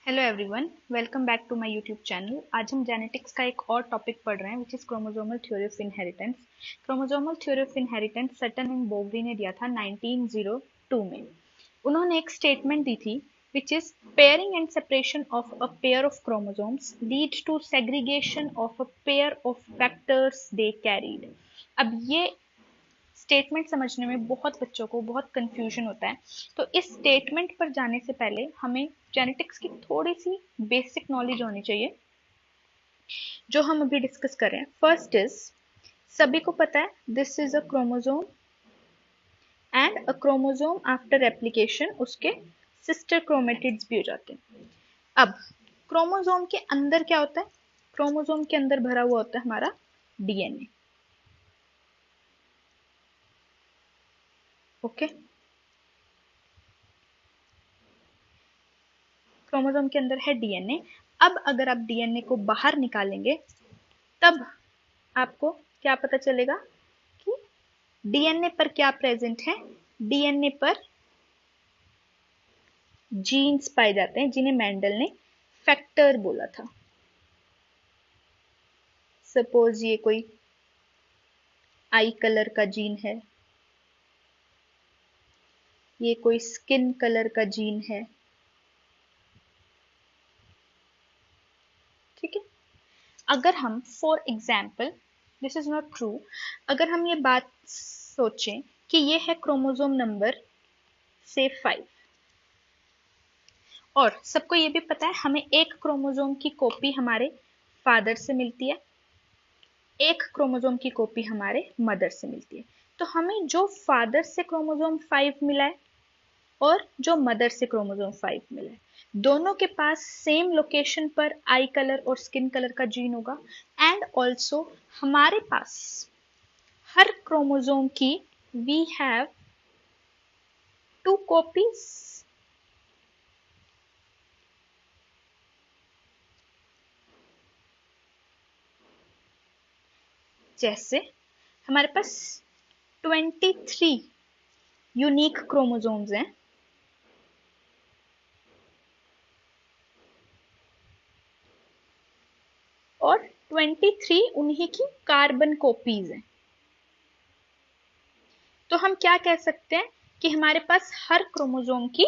Hello everyone, welcome back to my YouTube channel. आज हम genetics का एक और टॉपिक पढ़ रहे हैं which is chromosomal theory of inheritance. Chromosomal theory of inheritance Sutton and Boveri ने दिया था 1902 में। उन्होंने एक स्टेटमेंट दी थी which is pairing and separation of a pair of chromosomes lead to segregation of a pair of factors they carried. अब ये स्टेटमेंट समझने में बहुत बच्चों को बहुत कंफ्यूजन होता है, तो इस स्टेटमेंट पर जाने से पहले हमें जेनेटिक्स की थोड़ी सी बेसिक नॉलेज होनी चाहिए जो हम अभी डिस्कस कर रहे हैं। फर्स्ट इज, सभी को पता है this is a chromosome and a chromosome after replication उसके सिस्टर क्रोमेटिड्स भी हो जाते हैं। अब क्रोमोसोम के अंदर क्या होता है? क्रोमोसोम के अंदर भरा हुआ होता है हमारा डीएनए। ओके, क्रोमोसोम के अंदर है डीएनए। अब अगर आप डीएनए को बाहर निकालेंगे तब आपको क्या पता चलेगा कि डीएनए पर क्या प्रेजेंट है। डीएनए पर जीन्स पाए जाते हैं जिन्हें मेंडल ने फैक्टर बोला था। सपोज ये कोई आई कलर का जीन है, ये कोई स्किन कलर का जीन है, ठीक है। अगर हम for example, this is not true, अगर हम ये बात सोचें कि ये है क्रोमोसोम नंबर से 5 और सबको ये भी पता है हमें एक क्रोमोसोम की कॉपी हमारे फादर से मिलती है, एक क्रोमोसोम की कॉपी हमारे मदर से मिलती है। तो हमें जो फादर से क्रोमोसोम 5 मिला है और जो मदर से क्रोमोसोम 5 मिला है, दोनों के पास सेम लोकेशन पर आई कलर और स्किन कलर का जीन होगा। एंड ऑल्सो हमारे पास हर क्रोमोसोम की वी हैव 2 कॉपीज। जैसे हमारे पास 23 यूनिक क्रोमोसोम्स हैं और 23 उन्हीं की कार्बन कॉपीज हैं। तो हम क्या कह सकते हैं कि हमारे पास हर क्रोमोसोम की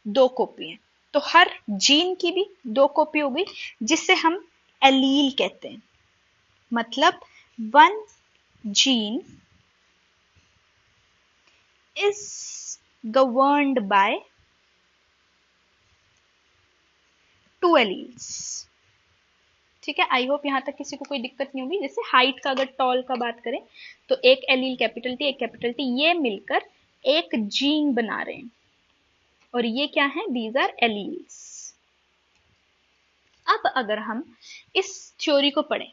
2 कॉपी हैं। तो हर जीन की भी 2 कॉपी होगी जिसे हम एलील कहते हैं। मतलब one gene is governed bye 2 alleles. ठीक है, आई होप यहां तक किसी को कोई दिक्कत नहीं होगी। जैसे हाइट का अगर टॉल का बात करें तो एक एलील कैपिटल टी एक कैपिटल टी, ये मिलकर एक जीन बना रहे हैं और ये क्या है? These are alleles. अब अगर हम इस थ्योरी को पढ़ें,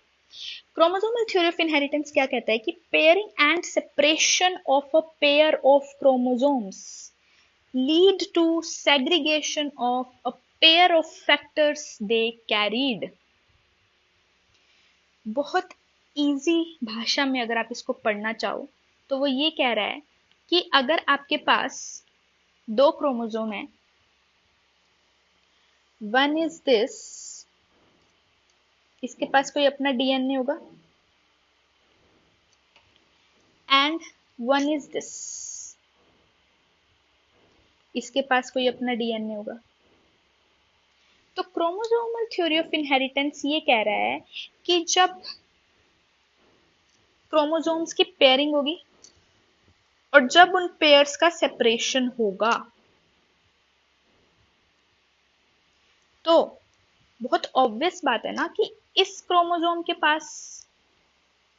क्रोमोसोमल थ्योरी ऑफ इनहेरिटेंस क्या कहता है कि pairing and separation of a pair of chromosomes lead to segregation of a pair of factors they carried. बहुत इजी भाषा में अगर आप इसको पढ़ना चाहो तो वो ये कह रहा है कि अगर आपके पास 2 क्रोमोसोम है, वन इज दिस, इसके पास कोई अपना डीएनए होगा, एंड वन इज दिस, इसके पास कोई अपना डीएनए होगा। तो क्रोमोसोमल थ्योरी ऑफ इनहेरिटेंस ये कह रहा है कि जब क्रोमोसोम्स की पेयरिंग होगी और जब उन पेयर्स का सेपरेशन होगा तो बहुत ऑब्वियस बात है ना कि इस क्रोमोसोम के पास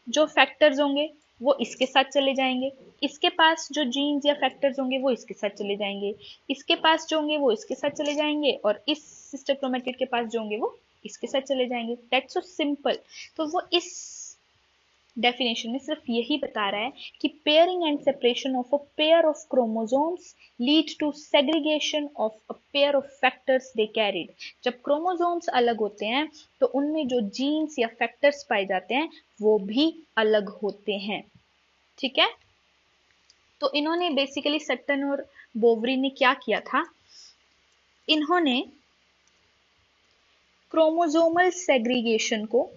जो फैक्टर्स होंगे वो इसके साथ चले जाएंगे, इसके पास जो जीन्स या फैक्टर्स होंगे वो इसके साथ चले जाएंगे, इसके पास जो होंगे वो इसके साथ चले जाएंगे और इस सिस्टर क्रोमेटिड के पास जो होंगे वो इसके साथ चले जाएंगे। That's so simple. तो वो इस डेफिनेशन में सिर्फ यही बता रहा है कि pairing and separation of a pair of chromosomes lead to segregation of a pair of factors they carried. जब क्रोमोसोम्स अलग होते हैं तो उनमें जो जीन्स या फैक्टर्स पाए जाते हैं वो भी अलग होते हैं। ठीक है, तो इन्होंने बेसिकली सट्टन और बोवरी ने क्या किया था, इन्होंने क्रोमोजोमल सेग्रीगेशन को,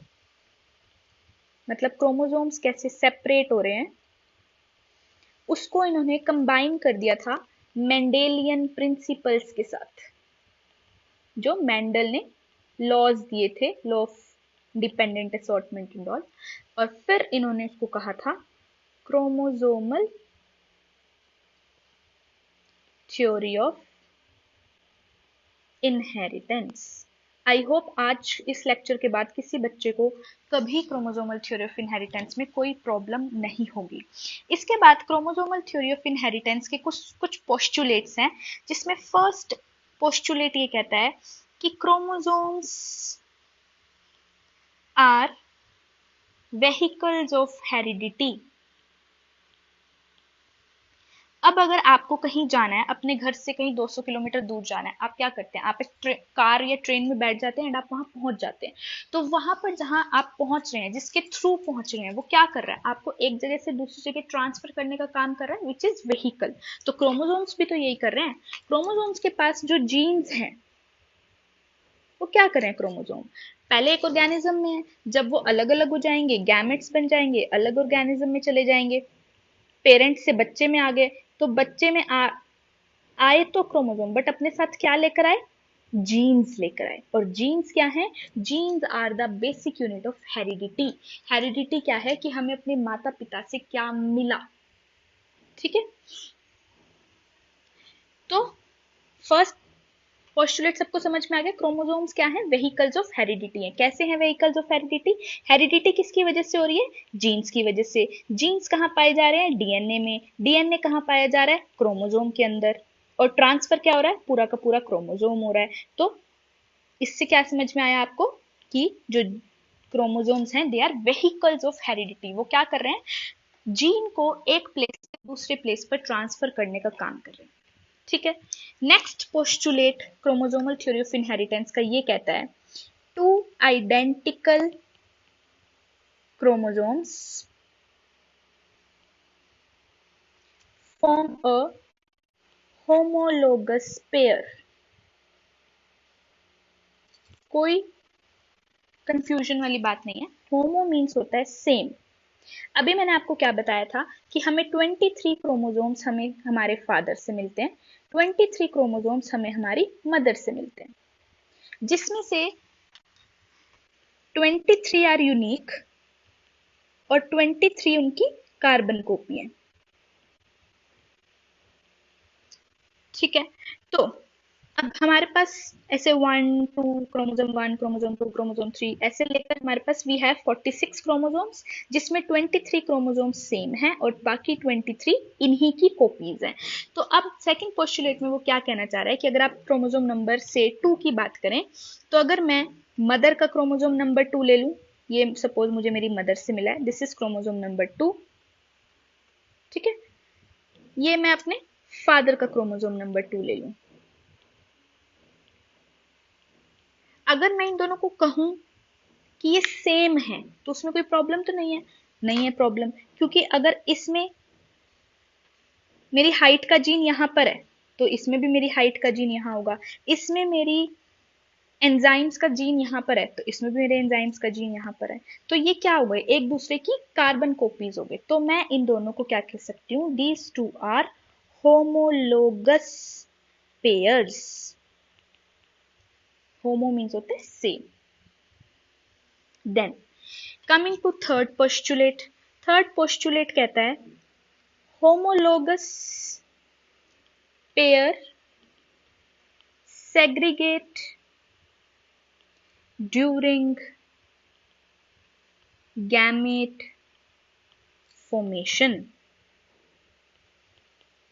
मतलब क्रोमोजोम्स कैसे सेपरेट हो रहे हैं, उसको इन्होंने कंबाइन कर दिया था मेंडेलियन प्रिंसिपल्स के साथ, जो मेंडल ने लॉज दिए थे, law of dependent assortment and all, और फिर इन्होंने इसको कहा था chromosomal theory of inheritance. I hope आज इस लेक्चर के बाद किसी बच्चे को कभी क्रोमोजोमल थ्योरी ऑफ इनहेरिटेंस में कोई प्रॉब्लम नहीं होगी। इसके बाद क्रोमोजोमल थ्योरी ऑफ इनहेरिटेंस के कुछ पोस्टुलेट्स हैं, जिसमें फर्स्ट पोस्टुलेट ये कहता है कि chromosomes are vehicles of heredity. अब अगर आपको कहीं जाना है, अपने घर से कहीं 200 किलोमीटर दूर जाना है, आप क्या करते हैं? आप एक कार या ट्रेन में बैठ जाते हैं एंड आप वहां पहुंच जाते हैं। तो वहां पर जहां आप पहुंच रहे हैं, जिसके थ्रू पहुंच रहे हैं, वो क्या कर रहा है? आपको एक जगह से दूसरी जगह ट्रांसफर करने का काम कर रहा है, विच इज व्हीकल। तो क्रोमोजोम्स भी तो यही कर रहे हैं। क्रोमोजोम्स के पास जो जीन्स हैं, वो क्या कर रहे हैं? क्रोमोजोम पहले एक ऑर्गेनिज्म में है, जब वो अलग अलग हो जाएंगे, गैमेट्स बन जाएंगे, अलग ऑर्गेनिज्म में चले जाएंगे, पेरेंट से बच्चे में आ गए, तो बच्चे में आए तो क्रोमोसोम, बट अपने साथ क्या लेकर आए? जीन्स लेकर आए। और जीन्स क्या है? Genes are the basic unit of heredity. Heredity क्या है? कि हमें अपने माता पिता से क्या मिला। ठीक है, तो फर्स्ट पोस्टुलेट सबको समझ में आ गया। क्रोमोसोम्स क्या है? व्हीकल्स ऑफ हेरिडिटी है। कैसे हैं व्हीकल्स ऑफ हेरिडिटी? हेरिडिटी किसकी वजह से हो रही है? जीन्स की वजह से। जीन्स कहाँ पाए जा रहे हैं? डीएनए में। डीएनए कहाँ पाया जा रहा है? क्रोमोसोम के अंदर। और ट्रांसफर क्या हो रहा है? पूरा का पूरा क्रोमोसोम हो रहा है। तो इससे क्या समझ में आया आपको? कि जो क्रोमोसोम्स हैं, they are vehicles of heredity. वो क्या कर रहे हैं? जीन को एक प्लेस से दूसरे प्लेस पर ट्रांसफर करने का काम कर रहे हैं। ठीक है, next postulate chromosomal theory of inheritance का ये कहता है, two identical chromosomes form a homologous pair. कोई कंफ्यूजन वाली बात नहीं है। होमो मीन्स होता है सेम। अभी मैंने आपको क्या बताया था कि हमें 23 क्रोमोसोम्स हमें हमारे फादर से मिलते हैं, 23 क्रोमोसोम्स हमें हमारी मदर से मिलते हैं, जिसमें से 23 आर यूनिक और 23 उनकी कार्बन कॉपी है। ठीक है, तो अब हमारे पास ऐसे 1 2 क्रोमोसोम 1 क्रोमोसोम 2 क्रोमोसोम 3 ऐसे लेकर हमारे पास वी हैव 46 क्रोमोसोम्स, जिसमें 23 क्रोमोसोम्स सेम हैं और बाकी 23 इन्हीं की कॉपीज हैं। तो अब सेकंड पोस्टुलेट में वो क्या कहना चाह रहा है कि अगर आप क्रोमोसोम नंबर से 2 की बात करें, तो अगर मैं मदर का क्रोमोसोम नंबर 2 ले लूं, ये सपोज मुझे मेरी मदर से मिला है, दिस इज क्रोमोसोम नंबर 2। ठीक है, ये मैं अपने फादर का क्रोमोसोम नंबर 2 ले लूं। अगर मैं इन दोनों को कहूं कि ये सेम है, तो उसमें कोई प्रॉब्लम तो नहीं है? नहीं है प्रॉब्लम, क्योंकि अगर इसमें मेरी हाइट का जीन यहां पर है, तो इसमें भी मेरी हाइट का जीन यहां होगा। इसमें मेरी एंजाइम्स का जीन यहां पर है, तो इसमें भी मेरे एंजाइम्स का जीन यहां पर है। तो ये क्या हो गए? एक दूसरे की कार्बन कॉपीज हो गए। तो मैं इन दोनों को क्या कह सकती हूँ? These two are homologous pairs. Homo means होते same. Then coming to third postulate. Third postulate कहता है, homologous pair segregate during gamete formation.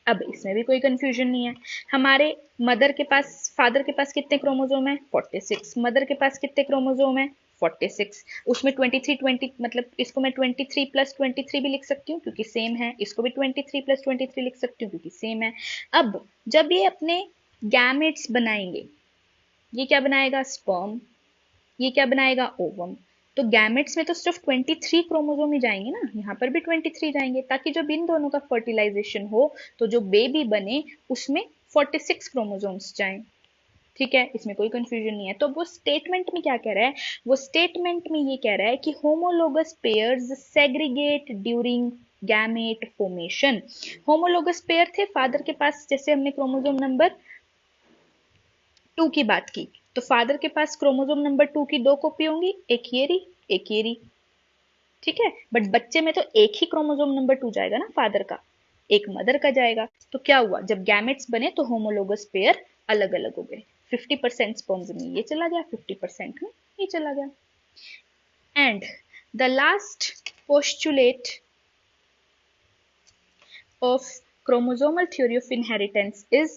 अब इसमें भी कोई कंफ्यूजन नहीं है। हमारे मदर के पास, फादर के पास कितने क्रोमोसोम है? 46। मदर के पास कितने क्रोमोसोम है? 46। उसमें 23 20, मतलब इसको मैं 23 प्लस 23 भी लिख सकती हूँ क्योंकि सेम है। इसको भी 23 प्लस 23 लिख सकती हूँ क्योंकि सेम है। अब जब ये अपने गैमेट्स बनाएंगे, ये क्या बनाएगा? स्पर्म। ये क्या बनाएगा? ओवम। तो गैमेट्स में तो सिर्फ 23 क्रोमोसोम ही जाएंगे ना, यहाँ पर भी 23 जाएंगे, ताकि जब इन दोनों का फर्टिलाइजेशन हो तो जो बेबी बने उसमें 46 क्रोमोसोम्स जाएं। ठीक है, इसमें कोई कंफ्यूजन नहीं है। तो वो स्टेटमेंट में क्या कह रहा है, वो स्टेटमेंट में ये कह रहा है कि homologous pairs segregate during gamete formation. Homologous pair थे फादर के पास, जैसे हमने क्रोमोसोम नंबर 2 की बात की, तो फादर के पास क्रोमोसोम नंबर 2 की 2 कॉपी होंगी, एक ये रही एक ये रही, ठीक है। बट बच्चे में तो एक ही क्रोमोसोम नंबर 2 जाएगा ना फादर का, एक मदर का जाएगा। तो क्या हुआ, जब गैमेट्स बने तो होमोलोगस पेयर अलग अलग हो गए। 50% स्पर्म्स में ये चला गया, 50% में ये चला गया। And the last postulate of chromosomal theory of inheritance is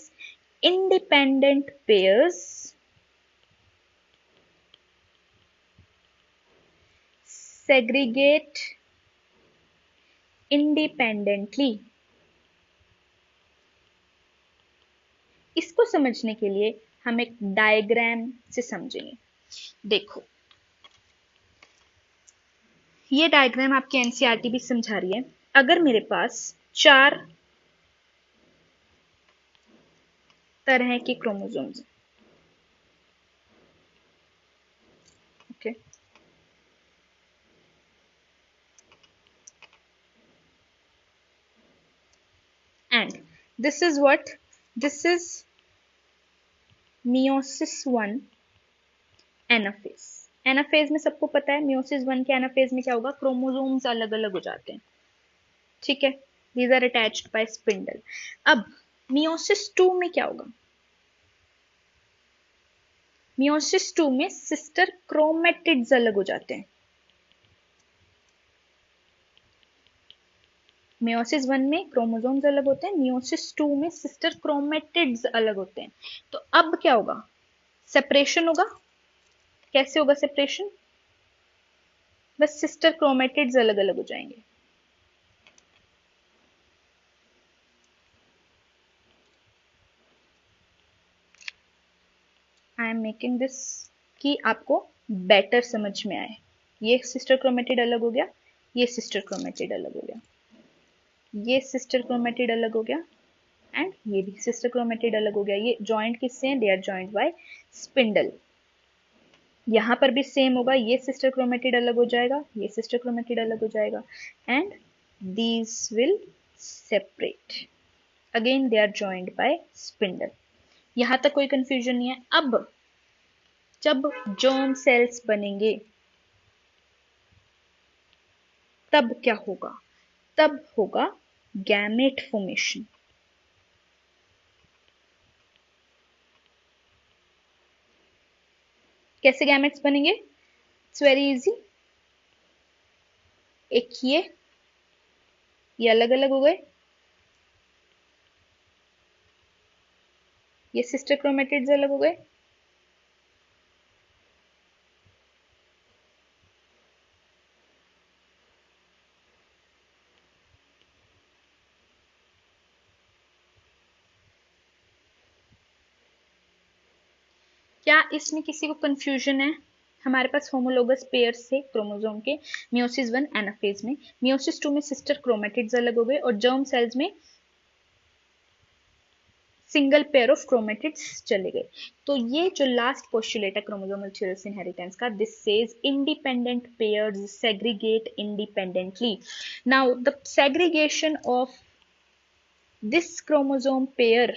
independent pairs segregate independently। इसको समझने के लिए हम एक डायग्राम से समझेंगे। देखो, ये डायग्राम आपकी एनसीईआरटी भी समझा रही है। अगर मेरे पास 4 तरह के chromosomes, okay, and this is what, this is meiosis 1 anaphase. Anaphase में सबको पता है, मियोसिस 1 के एनाफेज में क्या होगा, क्रोमोसोम्स अलग अलग हो जाते हैं, ठीक है। These are attached by spindle. अब मियोसिस 2 में क्या होगा, मियोसिस 2 में सिस्टर क्रोमेटिड्स अलग हो जाते हैं। मियोसिस 1 में क्रोमोसोम्स अलग होते हैं, मियोसिस 2 में सिस्टर क्रोमेटिड्स अलग होते हैं। तो अब क्या होगा, सेपरेशन होगा। कैसे होगा सेपरेशन, बस सिस्टर क्रोमेटिड्स अलग अलग हो जाएंगे। आई एम मेकिंग दिस कि आपको बेटर समझ में आए। ये सिस्टर क्रोमेटिड अलग हो गया, ये सिस्टर क्रोमेटिड अलग हो गया, ये सिस्टर क्रोमेटिड अलग हो गया, एंड ये भी सिस्टर क्रोमेटिड अलग हो गया। ये जॉइंट किससे हैं, they are joint by spindle. यहां पर भी सेम होगा, ये सिस्टर क्रोमेटिड अलग हो जाएगा, ये सिस्टर क्रोमेटिड अलग हो जाएगा, and these will separate, again they are joined by spindle। यहां तक कोई कंफ्यूजन नहीं है। अब जब जर्म सेल्स बनेंगे तब क्या होगा, तब होगा गैमेट फॉर्मेशन। कैसे गैमेट्स बनेंगे, इट्स वेरी इजी। एक ये अलग अलग हो गए, ये सिस्टर क्रोमेटिड्स अलग हो गए, क्या इसमें किसी को कंफ्यूजन है। हमारे पास होमोलोगस पेयर्स थे क्रोमोसोम के, मियोसिस 1 एनाफेज में, मियोसिस 2 में सिस्टर क्रोमेटिड्स अलग हो गए, और जर्म सेल्स में सिंगल पेयर ऑफ क्रोमेटिड्स चले गए। तो ये जो लास्ट पोस्टुलेट है क्रोमोसोमल थ्योरी ऑफ इनहेरिटेंस का, this says independent pairs segregate independently. Now the segregation of this chromosome pair,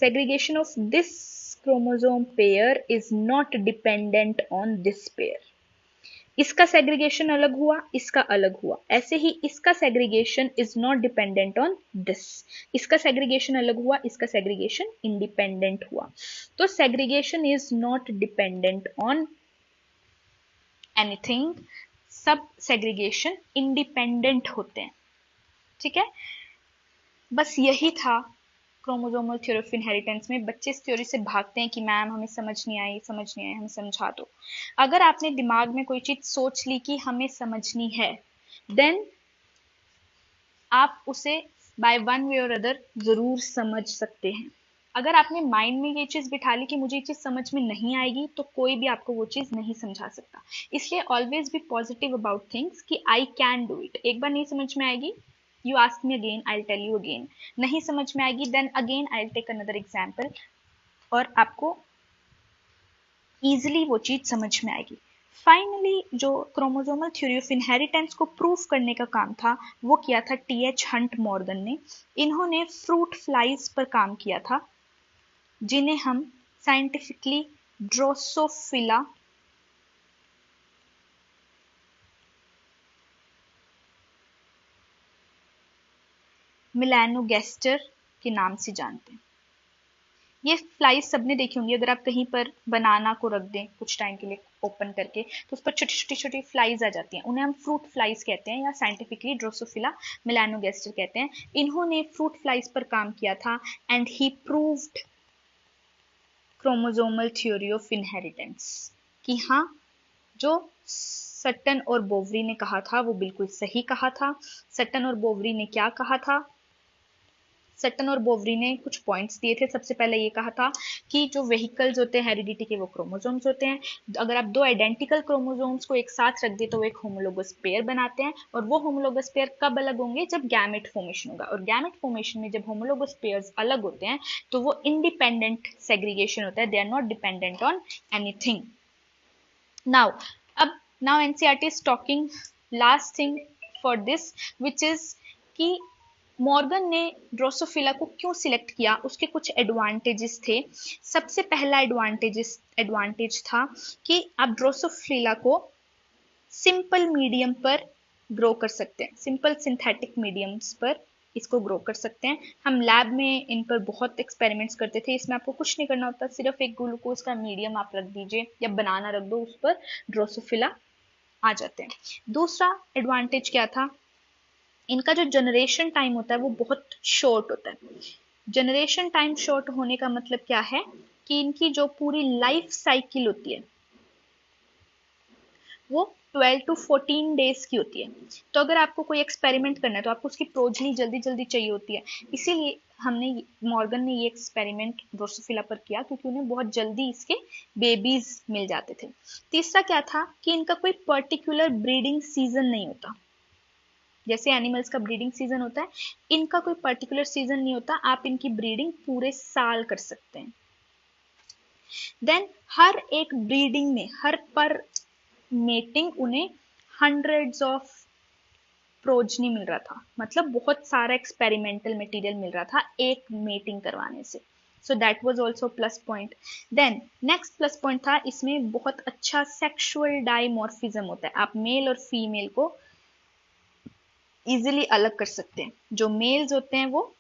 segregation of this chromosome pair is not dependent on this pair। इसका segregation अलग हुआ, इसका अलग हुआ, ऐसे ही इसका segregation is not dependent on this. इसका segregation अलग हुआ, इसका सेग्रीगेशन इंडिपेंडेंट हुआ। तो segregation is not dependent on anything, सब सेग्रीगेशन इंडिपेंडेंट होते हैं, ठीक है। बस यही था क्रोमोसोमल थ्योरी ऑफ इनहेरिटेंस में। बच्चे इस थ्योरी से भागते हैं कि मैम हमें समझ नहीं आई, समझ नहीं आई, हमें समझा दो। अगर आपने दिमाग में कोई चीज सोच ली कि हमें समझनी है, देन आप उसे बाय वन वे और अदर जरूर समझ सकते हैं। अगर आपने माइंड में ये चीज बिठा ली कि मुझे ये चीज समझ में नहीं आएगी, तो कोई भी आपको वो चीज नहीं समझा सकता। इसलिए always be positive about things कि आई कैन डू इट। एक बार नहीं समझ में आएगी, you ask me again, I'll tell you again। नहीं समझ में आएगी, then again I'll take another example। और आपको इजीली वो चीज समझ में आएगी। फाइनली जो क्रोमोसोमल थ्योरी ऑफ इनहेरिटेंस को प्रूव करने का काम था वो किया था टीएच हंट मॉर्गन ने। इन्होंने फ्रूट फ्लाइज पर काम किया था, जिन्हें हम साइंटिफिकली ड्रोसोफिला मेलानोगैस्टर के नाम से जानते हैं। ये फ्लाइज सबने देखी होंगी, अगर आप कहीं पर बनाना को रख दें कुछ टाइम के लिए ओपन करके तो उस पर छोटी छोटी छोटी फ्लाइज आ जाती हैं, उन्हें हम फ्रूट फ्लाइज कहते हैं या साइंटिफिकली ड्रोसोफिला मेलानोगैस्टर कहते हैं। इन्होंने फ्रूट फ्लाइज पर काम किया था and he proved chromosomal theory of inheritance कि हाँ, जो सटन और बोवरी ने कहा था वो बिल्कुल सही कहा था। सटन और बोवरी ने क्या कहा था? सटन और बोवरी ने कुछ पॉइंट्स दिए थे। सबसे पहले ये कहा था कि जो व्हीकल्स होते हैं हेरिडिटी के वो क्रोमोसोम्स होते हैं। अगर आप दो आइडेंटिकल क्रोमोसोम्स को एक साथ रख दे तो वो एक होमोलोगस पेयर बनाते हैं, और वो होमोलोगस पेयर कब अलग होंगे? जब गैमेट फॉर्मेशन होगा। और गैमेट फॉर्मेशन में जब होमोलोगस पेयर्स अलग होते हैं तो वो इंडिपेंडेंट सेग्रीगेशन होता है, they are not dependent on anything. now NCERT is talking last thing for this, which is कि मॉर्गन ने ड्रोसोफिला को क्यों सिलेक्ट किया, उसके कुछ एडवांटेजेस थे। सबसे पहला एडवांटेज था कि आप ड्रोसोफिला को सिंपल मीडियम पर ग्रो कर सकते हैं, सिंपल सिंथेटिक मीडियम्स पर इसको ग्रो कर सकते हैं। हम लैब में इन पर बहुत एक्सपेरिमेंट्स करते थे, इसमें आपको कुछ नहीं करना होता, सिर्फ एक ग्लूकोज का मीडियम आप रख दीजिए या बनाना रख दो, उस पर ड्रोसोफिला आ जाते हैं। दूसरा एडवांटेज क्या था? इनका जो जनरेशन टाइम होता है वो बहुत शॉर्ट होता है। जनरेशन टाइम शॉर्ट होने का मतलब क्या है कि इनकी जो पूरी लाइफ साइकिल होती है वो 12 to 14 डेज की होती है। तो अगर आपको कोई एक्सपेरिमेंट करना है तो आपको उसकी प्रोजनी जल्दी जल्दी चाहिए होती है, इसीलिए मॉर्गन ने ये एक्सपेरिमेंट ड्रोसोफिला पर किया, क्योंकि उन्हें बहुत जल्दी इसके बेबीज मिल जाते थे। तीसरा क्या था कि इनका कोई पर्टिकुलर ब्रीडिंग सीजन नहीं होता। जैसे एनिमल्स का ब्रीडिंग सीजन होता है, इनका कोई पर्टिकुलर सीजन नहीं होता, आप इनकी ब्रीडिंग पूरे साल कर सकते हैं। देन हर एक ब्रीडिंग में, हर पर मेटिंग उन्हें हंड्रेड्स ऑफ प्रोजनी मिल रहा था, मतलब बहुत सारा एक्सपेरिमेंटल मटेरियल मिल रहा था एक मेटिंग करवाने से। So that was also plus point. Then next plus point था, इसमें बहुत अच्छा सेक्सुअल डायमॉर्फिज्म होता है, आप मेल और फीमेल को इजीली अलग कर सकते हैं। जो मेल्स होते हैं वो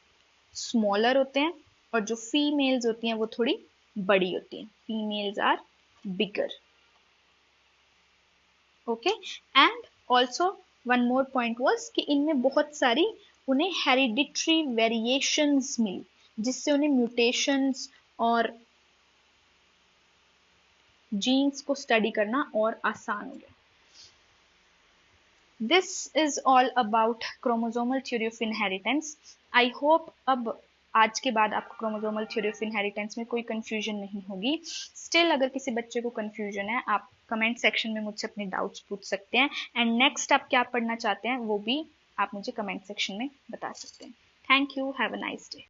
स्मॉलर होते हैं और जो फीमेल्स होती हैं वो थोड़ी बड़ी होती हैं, females are bigger. Okay, and also one more point was कि इनमें बहुत सारी उन्हें हेरिडिटरी वेरिएशंस मिली, जिससे उन्हें म्यूटेशंस और जीन्स को स्टडी करना और आसान हो गया। This is all about chromosomal theory of inheritance. I hope अब आज के बाद आपको chromosomal theory of inheritance में कोई confusion नहीं होगी। Still अगर किसी बच्चे को confusion है, आप comment section में मुझसे अपने doubts पूछ सकते हैं, and next आप क्या पढ़ना चाहते हैं वो भी आप मुझे comment section में बता सकते हैं। Thank you, have a nice day.